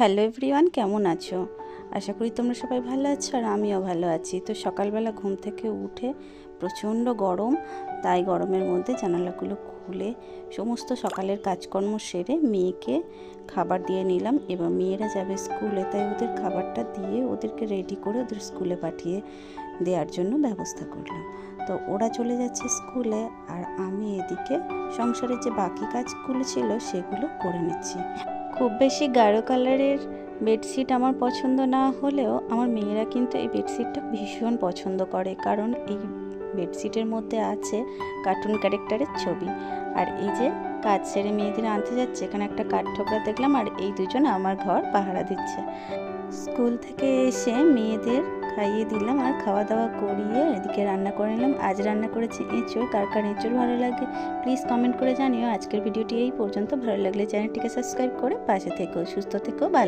Hello everyone, কেমন আছো? আশা করি তোমরা সবাই ভালো আছো আর আমিও ভালো আছি। তো সকালবেলা ঘুম থেকে উঠে প্রচণ্ড গরম, তাই গরমের মধ্যে জানালাগুলো খুলে সমস্ত সকালের কাজকর্ম সেরে মেয়েকে খাবার দিয়ে নিলাম। এবার মেয়েরা যাবে স্কুলে, তাই ওদের খাবারটা দিয়ে ওদেরকে রেডি করে ওদের স্কুলে পাঠিয়ে দেওয়ার জন্য ব্যবস্থা করলাম। তো ওরা চলে যাচ্ছে স্কুলে আর আমি এদিকে সংসারের যে বাকি কাজগুলো ছিল সেগুলো করে নিচ্ছি। খুব বেশি গাঢ় কালারের বেডশিট আমার পছন্দ না হলেও আমার মেয়েরা কিন্তু এই বেডশিটটা ভীষণ পছন্দ করে, কারণ এই বেডশিটের মধ্যে আছে কার্টুন ক্যারেক্টারের ছবি। আর এই যে কাজ সেরে মেয়েদের আনতে যাচ্ছে, এখানে একটা কাঠঠোকরা দেখলাম আর এই দুজন আমার ঘর পাহারা দিচ্ছে। স্কুল থেকে এসে মেয়েদের খাইয়ে দিলাম আর খাওয়া দাওয়া করিয়ে এদিকে রান্না করে নিলাম। আজ রান্না করেছি এঁচোড়। কার কার এঁচোড় ভালো লাগে প্লিজ কমেন্ট করে জানিও। আজকের ভিডিওটি এই পর্যন্ত। ভালো লাগলে চ্যানেলটিকে সাবস্ক্রাইব করে পাশে থেকো। সুস্থ থেকো, ভালো।